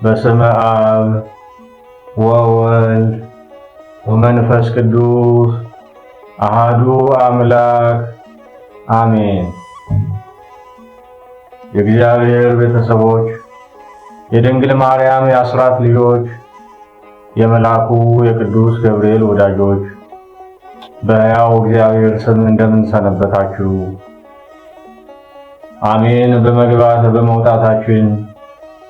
በስመ አብ ወወልድ ወመንፈስ ቅዱስ አሃዱ አምላክ አሜን። የእግዚአብሔር ቤተሰቦች፣ የድንግል ማርያም የአስራት ልጆች፣ የመልአኩ የቅዱስ ገብርኤል ወዳጆች በሕያው እግዚአብሔር ስም እንደምን ሰነበታችሁ? አሜን። በመግባት በመውጣታችን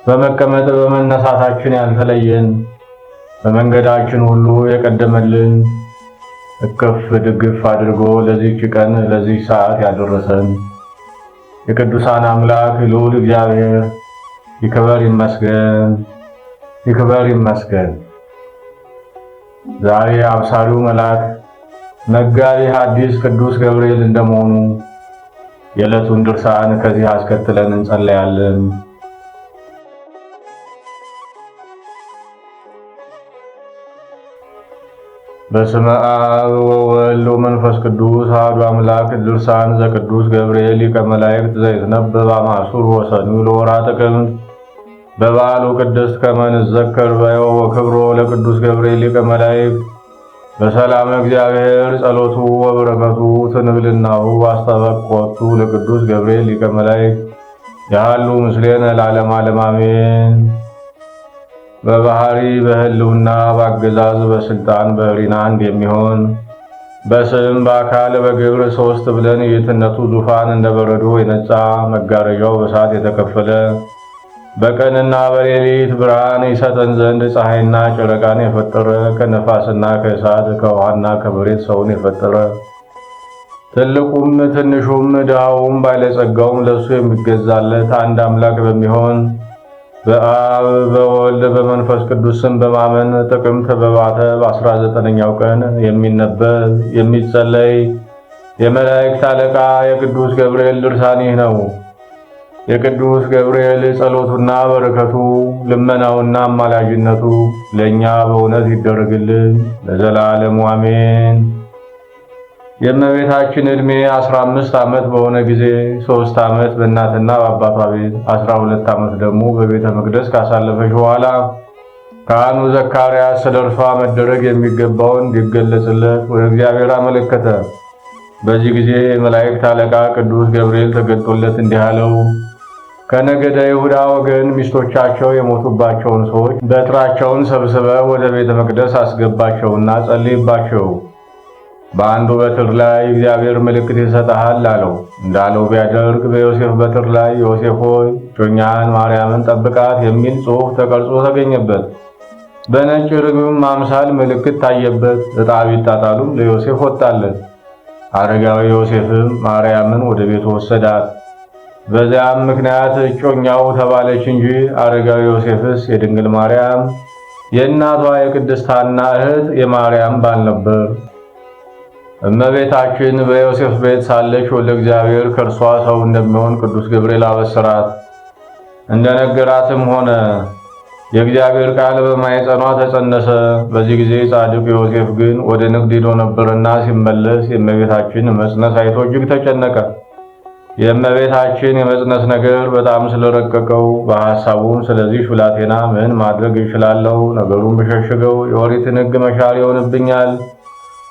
በመቀመጥ በመነሳታችን ያልተለየን በመንገዳችን ሁሉ የቀደመልን እቅፍ ድግፍ አድርጎ ለዚህች ቀን ለዚህ ሰዓት ያደረሰን የቅዱሳን አምላክ ልዑል እግዚአብሔር ይክበር ይመስገን፣ ይክበር ይመስገን። ዛሬ አብሳሪው መልአክ መጋቢ ሐዲስ ቅዱስ ገብርኤል እንደመሆኑ የዕለቱን ድርሳን ከዚህ አስከትለን እንጸለያለን። በስመ አብ ወወልድ ወመንፈስ ቅዱስ አሐዱ አምላክ። ድርሳን ዘቅዱስ ገብርኤል ሊቀ መላእክት ዘይትነበብ አማሱር ወሰኑይ ለወርኃ ጥቅምት በበዓሉ ቅድስት ከመ ንዘከር በዮ ወክብሮ ለቅዱስ ገብርኤል ሊቀ መላእክት በሰላም እግዚአብሔር ጸሎቱ ወበረከቱ ትንብልናሁ አስተበቆቱ ለቅዱስ ገብርኤል ሊቀ መላእክት ያሉ ምስሌነ ለዓለመ ዓለም አሜን። በባህሪ በህልውና በአገዛዝ በስልጣን በህሊና አንድ የሚሆን በስም በአካል በግብር ሶስት ብለን የትነቱ ዙፋን እንደ በረዶ የነጻ መጋረጃው በእሳት የተከፈለ በቀንና በሌሊት ብርሃን ይሰጠን ዘንድ ፀሐይና ጨረቃን የፈጠረ ከነፋስና ከእሳት ከውሃና ከመሬት ሰውን የፈጠረ ትልቁም ትንሹም ድሃውም ባለጸጋውም ለሱ የሚገዛለት አንድ አምላክ በሚሆን በአብ በወልድ በመንፈስ ቅዱስ ስም በማመን ጥቅምት በባተ በ19ኛው ቀን የሚነበብ የሚጸለይ የመላእክት አለቃ የቅዱስ ገብርኤል ድርሳን ይህ ነው። የቅዱስ ገብርኤል ጸሎቱና በረከቱ ልመናውና አማላጅነቱ ለእኛ በእውነት ይደረግልን ለዘላለሙ አሜን። የእመቤታችን ዕድሜ 15 ዓመት በሆነ ጊዜ 3 ዓመት በእናትና በአባቷ ቤት 12 ዓመት ደግሞ በቤተ መቅደስ ካሳለፈች በኋላ ካህኑ ዘካርያስ ስለ እርሷ መደረግ የሚገባውን እንዲገለጽለት ወደ እግዚአብሔር አመለከተ። በዚህ ጊዜ የመላእክት አለቃ ቅዱስ ገብርኤል ተገልጦለት እንዲህ አለው። ከነገደ ይሁዳ ወገን ሚስቶቻቸው የሞቱባቸውን ሰዎች በትራቸውን ሰብስበ ወደ ቤተ መቅደስ አስገባቸውና ጸልይባቸው። በአንዱ በትር ላይ እግዚአብሔር ምልክት ይሰጥሃል አለው። እንዳለው ቢያደርግ በዮሴፍ በትር ላይ ዮሴፍ ሆይ እጮኛህን ማርያምን ጠብቃት የሚል ጽሑፍ ተቀርጾ ተገኘበት። በነጭ ርግብም አምሳል ምልክት ታየበት። ዕጣ ቢጣጣሉም ለዮሴፍ ወጣለት። አረጋዊ ዮሴፍም ማርያምን ወደ ቤቱ ወሰዳት። በዚያም ምክንያት እጮኛው ተባለች እንጂ አረጋዊ ዮሴፍስ የድንግል ማርያም የእናቷ የቅድስት ሐና እህት የማርያም ባል ነበር። እመቤታችን በዮሴፍ ቤት ሳለች ወልደ እግዚአብሔር ከእርሷ ሰው እንደሚሆን ቅዱስ ገብርኤል አበሰራት። እንደነገራትም ሆነ። የእግዚአብሔር ቃል በማኅፀኗ ተጸነሰ። በዚህ ጊዜ ጻድቁ ዮሴፍ ግን ወደ ንግድ ሄዶ ነበርና ሲመለስ የእመቤታችን መጽነስ አይቶ እጅግ ተጨነቀ። የእመቤታችን የመጽነስ ነገር በጣም ስለረቀቀው በሐሳቡም ስለዚህ ብላቴና ምን ማድረግ እችላለሁ? ነገሩን ብሸሽገው የኦሪትን ሕግ መሻር ይሆንብኛል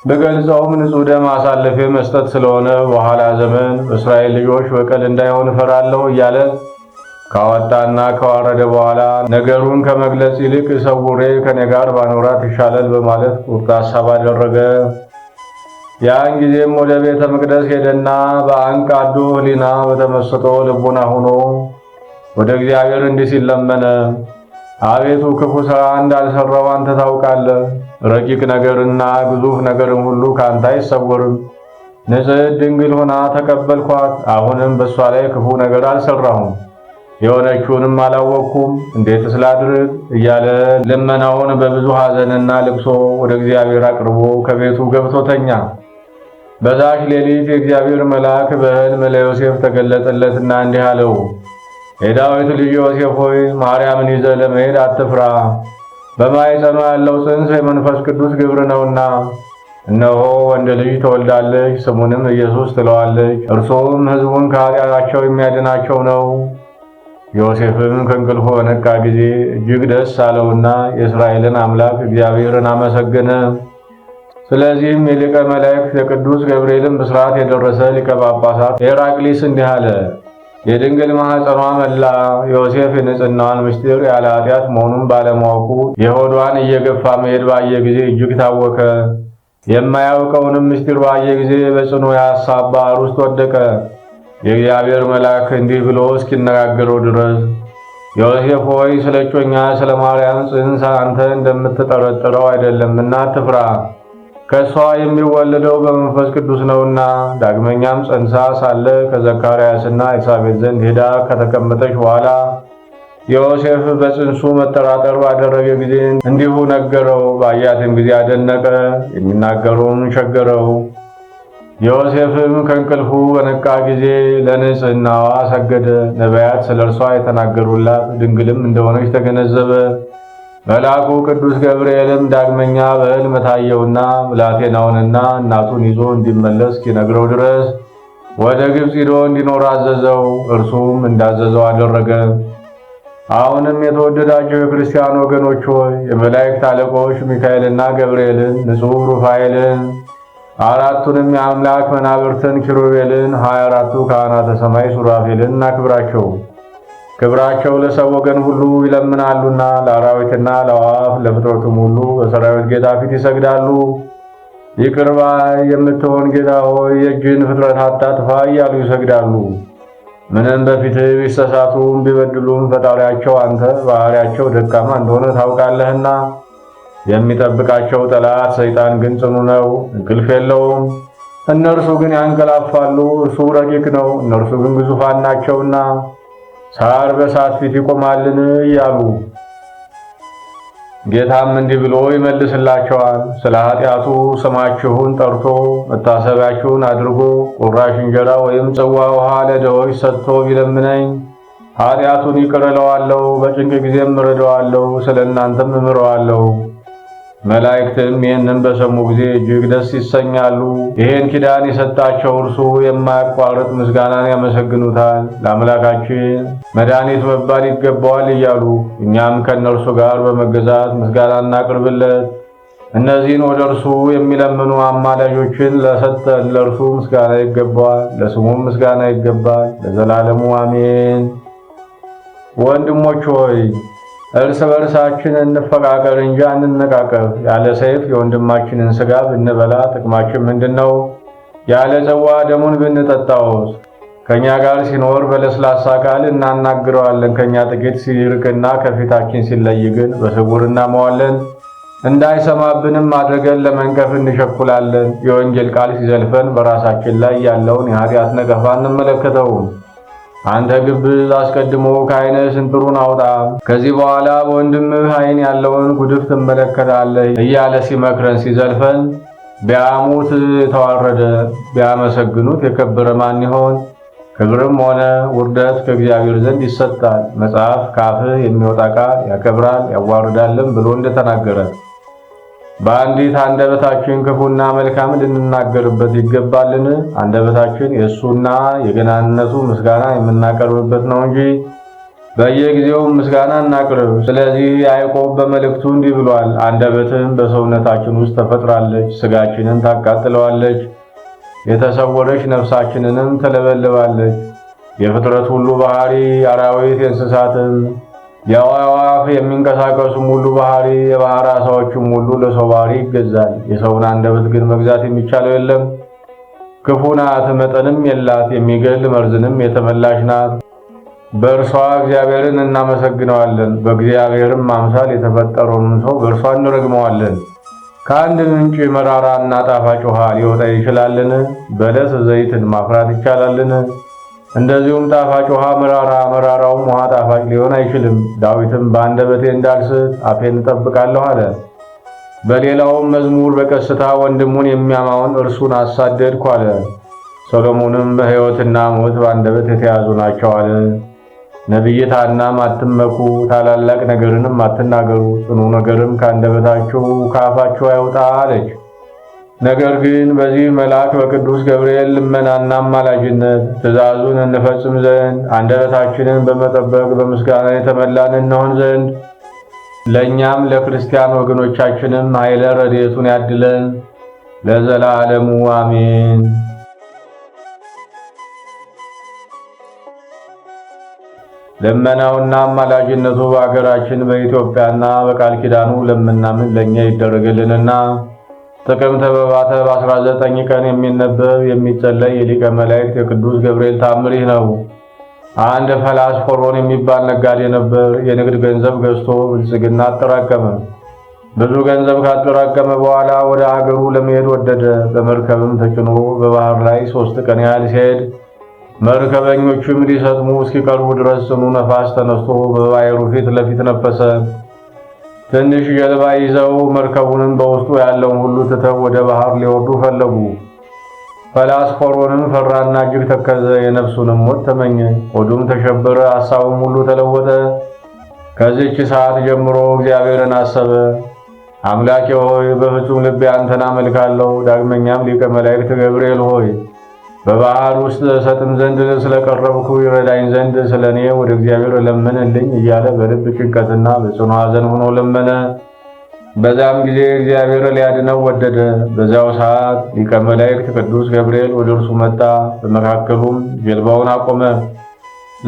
በገልጸውም ንጹሕ ደም አሳልፌ መስጠት ስለሆነ በኋላ ዘመን በእስራኤል ልጆች በቀል እንዳይሆን እፈራለሁ እያለ ካወጣና ካዋረደ በኋላ ነገሩን ከመግለጽ ይልቅ ሰውሬ ከኔ ጋር ባኖራት ይሻላል በማለት ቁርጥ ሐሳብ አደረገ። ያን ጊዜም ወደ ቤተ መቅደስ ሄደና በአንቃዶ ሕሊና በተመስጦ ልቡና ሆኖ ወደ እግዚአብሔር እንዲህ ሲል ለመነ። አቤቱ ክፉ ሥራ እንዳልሰራው አንተ ታውቃለህ። ረቂቅ ነገርና ግዙፍ ነገርም ሁሉ ካንተ አይሰወርም። ንጽሕት ድንግል ሆና ተቀበልኳት። አሁንም በእሷ ላይ ክፉ ነገር አልሰራሁም፣ የሆነችውንም አላወቅኩም። እንዴትስ ላድርግ እያለ ልመናውን በብዙ ሐዘንና ልቅሶ ወደ እግዚአብሔር አቅርቦ ከቤቱ ገብቶ ተኛ። በዛች ሌሊት የእግዚአብሔር መልአክ በሕልም ለዮሴፍ ተገለጠለትና እንዲህ አለው። የዳዊት ልጅ ዮሴፍ ሆይ ማርያምን ይዘህ ለመሄድ አትፍራ። በማኅፀኗ ያለው ጽንስ የመንፈስ ቅዱስ ግብር ነውና እነሆ ወንድ ልጅ ትወልዳለች፣ ስሙንም ኢየሱስ ትለዋለች። እርሱም ሕዝቡን ከኃጢአታቸው የሚያድናቸው ነው። ዮሴፍም ከእንቅልፉ በነቃ ጊዜ እጅግ ደስ አለውና የእስራኤልን አምላክ እግዚአብሔርን አመሰገነ። ስለዚህም የሊቀ መላእክት የቅዱስ ገብርኤልን ብስራት የደረሰ ሊቀ ጳጳሳት ኤራቅሊስ እንዲህ አለ። የድንግል ማኅፀኗ መላ ዮሴፍ የንጽሕናዋን ምስጢር ያለ ኃጢአት መሆኑን ባለማወቁ የሆዷን እየገፋ መሄድ ባየ ጊዜ እጅግ ታወከ። የማያውቀውንም ምስጢር ባየ ጊዜ በጽኑ የሐሳብ ባሕር ውስጥ ወደቀ። የእግዚአብሔር መልአክ እንዲህ ብሎ እስኪነጋገረው ድረስ ዮሴፍ ሆይ ስለ እጮኛ ስለ ማርያም ጽንስ አንተ እንደምትጠረጥረው አይደለምና አትፍራ። ከእሷ የሚወለደው በመንፈስ ቅዱስ ነውና። ዳግመኛም ጸንሳ ሳለ ከዘካርያስና ኤልሳቤጥ ዘንድ ሄዳ ከተቀመጠች በኋላ ዮሴፍ በጽንሱ መጠራጠር ባደረገ ጊዜ እንዲሁ ነገረው። ባያትም ጊዜ አደነቀ፣ የሚናገረውን ቸገረው። ዮሴፍም ከእንቅልፉ በነቃ ጊዜ ለንጽሕናዋ ሰገደ። ነቢያት ስለ እርሷ የተናገሩላት ድንግልም እንደሆነች ተገነዘበ። መልአኩ ቅዱስ ገብርኤልም ዳግመኛ በሕልም ታየውና ብላቴናውንና እናቱን ይዞ እንዲመለስ እስኪነግረው ድረስ ወደ ግብፅ ሂዶ እንዲኖር አዘዘው። እርሱም እንዳዘዘው አደረገ። አሁንም የተወደዳቸው የክርስቲያን ወገኖች ሆይ የመላእክት አለቆች ሚካኤልና ገብርኤልን፣ ንጹሕ ሩፋኤልን፣ አራቱንም የአምላክ መናብርትን ኪሩቤልን፣ 24ቱ ካህናተ ሰማይ ሱራፌልን እናክብራቸው። ክብራቸው ለሰው ወገን ሁሉ ይለምናሉና ለአራዊትና ለአዕዋፍ ለፍጥረቱም ሁሉ በሠራዊት ጌታ ፊት ይሰግዳሉ። ይቅር ባይ የምትሆን ጌታ ሆይ የእጅህን ፍጥረት አታጥፋ እያሉ ይሰግዳሉ። ምንም በፊትህ ቢሳሳቱም ቢበድሉም ፈጣሪያቸው አንተ ባሕርያቸው ደካማ እንደሆነ ታውቃለህና። የሚጠብቃቸው ጠላት ሰይጣን ግን ጽኑ ነው፣ እንቅልፍ የለውም። እነርሱ ግን ያንቀላፋሉ፣ እርሱ ረቂቅ ነው፣ እነርሱ ግን ግዙፋን ናቸውና። ሳር በእሳት ፊት ይቆማልን እያሉ ጌታም እንዲህ ብሎ ይመልስላቸዋል። ስለ ኃጢአቱ ስማችሁን ጠርቶ መታሰቢያችሁን አድርጎ ቁራሽ እንጀራ ወይም ጽዋ ውሃ ለድሆች ሰጥቶ ቢለምነኝ ኃጢአቱን ይቅር እለዋለሁ፣ በጭንቅ ጊዜም እረዳዋለሁ፣ ስለ እናንተም እምረዋለሁ። መላእክትም ይህንን በሰሙ ጊዜ እጅግ ደስ ይሰኛሉ። ይህን ኪዳን የሰጣቸው እርሱ የማያቋርጥ ምስጋናን ያመሰግኑታል። ለአምላካችን መድኃኒት መባል ይገባዋል እያሉ እኛም ከእነርሱ ጋር በመገዛት ምስጋና እናቅርብለት። እነዚህን ወደ እርሱ የሚለምኑ አማላጆችን ለሰጠን ለእርሱ ምስጋና ይገባዋል፣ ለስሙም ምስጋና ይገባል ለዘላለሙ አሜን። ወንድሞች ሆይ እርስ በርሳችን እንፈቃቀር እንጂ አንነቃቀፍ። ያለ ሰይፍ የወንድማችንን ሥጋ ብንበላ ጥቅማችን ምንድነው? ያለ ጽዋ ደሙን ብንጠጣውስ? ከኛ ጋር ሲኖር በለስላሳ ቃል እናናግረዋለን። ከኛ ጥቂት ሲርቅና ከፊታችን ሲለይ ግን በስውር እናመዋለን። እንዳይሰማብንም አድርገን ለመንቀፍ እንሸኩላለን። የወንጌል ቃል ሲዘልፈን በራሳችን ላይ ያለውን የኃጢአት ነቀፋ እንመለከተውም። አንተ ግብዝ አስቀድሞ ከዓይንህ ስንጥሩን አውጣ፣ ከዚህ በኋላ በወንድምህ ዓይን ያለውን ጉድፍ ትመለከታለህ እያለ ሲመክረን ሲዘልፈን ቢያሙት የተዋረደ ቢያመሰግኑት የከበረ ማን ይሆን? ክብርም ሆነ ውርደት ከእግዚአብሔር ዘንድ ይሰጣል። መጽሐፍ ከአፍህ የሚወጣ ቃል ያከብራል ያዋርዳልም ብሎ እንደተናገረ በአንዲት አንደበታችን ክፉና መልካም ልንናገርበት ይገባልን? አንደበታችን የእሱና የገናንነቱ ምስጋና የምናቀርብበት ነው እንጂ በየጊዜው ምስጋና እናቅርብ። ስለዚህ ያዕቆብ በመልእክቱ እንዲህ ብሏል፣ አንደበትም በሰውነታችን ውስጥ ተፈጥራለች፣ ሥጋችንን ታቃጥለዋለች፣ የተሰወረች ነፍሳችንንም ትለበልባለች። የፍጥረት ሁሉ ባህሪ አራዊት የእንስሳትም የአዕዋፍ የሚንቀሳቀሱም ሁሉ ባህሪ የባሕር ዓሣዎችም ሁሉ ለሰው ባህሪ ይገዛል። የሰውን አንደበት ግን መግዛት የሚቻለው የለም። ክፉ ናት፣ መጠንም የላት፣ የሚገል መርዝንም የተመላች ናት። በእርሷ እግዚአብሔርን እናመሰግነዋለን፣ በእግዚአብሔርም አምሳል የተፈጠረውን ሰው በእርሷ እንረግመዋለን። ከአንድ ምንጭ መራራና ጣፋጭ ውሃ ሊወጣ ይችላልን? በለስ ዘይትን ማፍራት ይቻላልን? እንደዚሁም ጣፋጭ ውሃ መራራ፣ መራራውም ውሃ ጣፋጭ ሊሆን አይችልም። ዳዊትም በአንደበቴ እንዳልስት አፌን እጠብቃለሁ አለ። በሌላውም መዝሙር በቀስታ ወንድሙን የሚያማውን እርሱን አሳደድኩ አለ። ሰሎሞንም በሕይወትና ሞት በአንደበት የተያዙ ናቸው አለ። ነቢይት ሐናም አትመኩ፣ ታላላቅ ነገርንም አትናገሩ፣ ጽኑ ነገርም ከአንደበታችሁ ከአፋችሁ አይውጣ አለች። ነገር ግን በዚህ መልአክ በቅዱስ ገብርኤል ልመናና አማላጅነት ትእዛዙን እንፈጽም ዘንድ አንደበታችንን በመጠበቅ በምስጋና የተመላን እንሆን ዘንድ ለእኛም ለክርስቲያን ወገኖቻችንም ኃይለ ረድኤቱን ያድለን ለዘላለሙ አሜን። ልመናውና አማላጅነቱ በአገራችን በኢትዮጵያና በቃል ኪዳኑ ለምናምን ለእኛ ይደረግልንና ጥቅምት በባተ በ19 ቀን የሚነበብ የሚጸለይ የሊቀ መላእክት የቅዱስ ገብርኤል ተአምር ይህ ነው። አንድ ፈላስፎሮን የሚባል ነጋዴ ነበር። የንግድ ገንዘብ ገዝቶ ብልጽግና አጠራቀመ። ብዙ ገንዘብ ካጠራቀመ በኋላ ወደ አገሩ ለመሄድ ወደደ። በመርከብም ተጭኖ በባህር ላይ 3 ቀን ያህል ሲሄድ መርከበኞቹም ሊሰጥሙ እስኪቀርቡ ድረስ ጽኑ ነፋስ ተነስቶ በባሕሩ ፊት ለፊት ነፈሰ። ትንሽ ጀልባ ይዘው መርከቡንም በውስጡ ያለውን ሁሉ ትተው ወደ ባህር ሊወርዱ ፈለጉ። ፈላስፎሮንም ፈራና እጅግ ተከዘ። የነፍሱንም ሞት ተመኘ። ሆዱም ተሸበረ፣ ሐሳቡም ሁሉ ተለወጠ። ከዚህች ሰዓት ጀምሮ እግዚአብሔርን አሰበ። አምላኬ ሆይ በፍጹም ልቤ አንተን አመልካለሁ። ዳግመኛም ሊቀ መላእክት ገብርኤል ሆይ በባህር ውስጥ ሰጥም ዘንድ ስለቀረብኩ ይረዳኝ ዘንድ ስለኔ ወደ እግዚአብሔር ለምንልኝ እያለ በልብ ጭንቀትና በጽኑ ሐዘን ሆኖ ለመነ። በዛም ጊዜ እግዚአብሔር ሊያድነው ወደደ። በዚያው ሰዓት ሊቀ መላእክት ቅዱስ ገብርኤል ወደ እርሱ መጣ። በመካከሉም ጀልባውን አቆመ።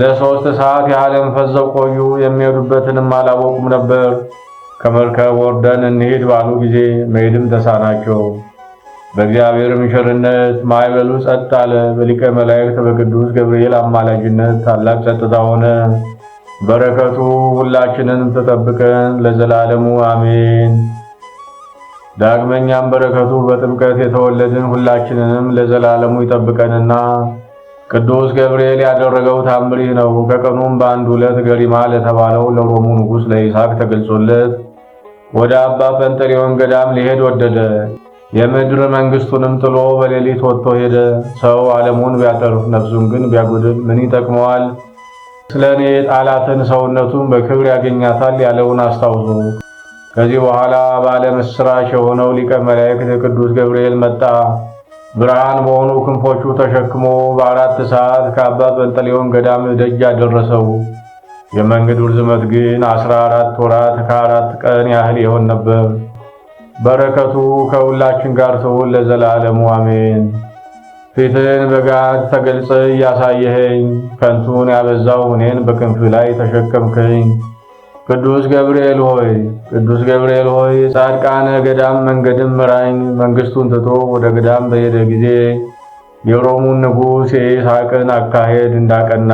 ለ3 ሰዓት ያህልም ፈዘው ቆዩ። የሚሄዱበትንም አላወቁም ነበር። ከመርከብ ወርደን እንሂድ ባሉ ጊዜ መሄድም ተሳናቸው። በእግዚአብሔርም ቸርነት ማዕበሉ ጸጥ አለ። በሊቀ መላእክት በቅዱስ ገብርኤል አማላጅነት ታላቅ ጸጥታ ሆነ። በረከቱ ሁላችንን ተጠብቀን ለዘላለሙ አሜን። ዳግመኛም በረከቱ በጥምቀት የተወለድን ሁላችንንም ለዘላለሙ ይጠብቀንና ቅዱስ ገብርኤል ያደረገው ተአምር ይህ ነው። ከቀኑም በአንድ ዕለት ገሪማ ለተባለው ለሮሙ ንጉሥ ለይስሐቅ ተገልጾለት ወደ አባ ጰንጠሌዎን ገዳም ሊሄድ ወደደ። የምድር መንግስቱንም ጥሎ በሌሊት ወጥቶ ሄደ። ሰው ዓለሙን ቢያተርፍ ነፍሱን ግን ቢያጎድል ምን ይጠቅመዋል? ስለኔ ጣላትን ሰውነቱን በክብር ያገኛታል ያለውን አስታውሶ ከዚህ በኋላ ባለ ምስራች የሆነው ሊቀ መላእክት ቅዱስ ገብርኤል መጣ። ብርሃን በሆኑ ክንፎቹ ተሸክሞ በ4 ሰዓት ከአባ ጰንጠሌዎን ገዳም ደጅ አደረሰው። የመንገዱ ርዝመት ግን 14 ወራት ከ4 ቀን ያህል ይሆን ነበር። በረከቱ ከሁላችን ጋር ትሁን ለዘላለሙ አሜን። ፊትን በጋድ ተገልጸ እያሳየኸኝ ከንቱን ያበዛው እኔን በክንፍ ላይ ተሸከምከኝ። ቅዱስ ገብርኤል ሆይ ጻድቃነ ገዳም መንገድም ምራኝ። መንግስቱን ትቶ ወደ ገዳም በሄደ ጊዜ የሮሙን ንጉሥ የይስሐቅን አካሄድ እንዳቀና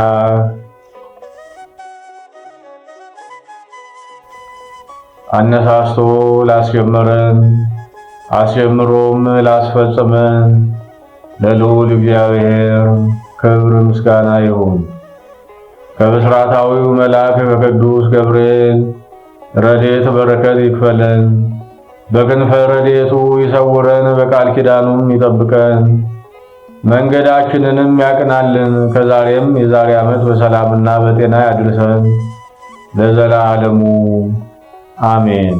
አነሳስቶ ላስጀመረን አስጀምሮም ላስፈጸመን ለልዑል እግዚአብሔር ክብር ምስጋና ይሁን። ከብስራታዊው መልአክ ከቅዱስ ገብርኤል ረድኤት በረከት ይክፈለን። በክንፈ ረድኤቱ ይሰውረን፣ በቃል ኪዳኑም ይጠብቀን፣ መንገዳችንንም ያቅናልን። ከዛሬም የዛሬ ዓመት በሰላምና በጤና ያድርሰን ለዘላለሙ አሜን።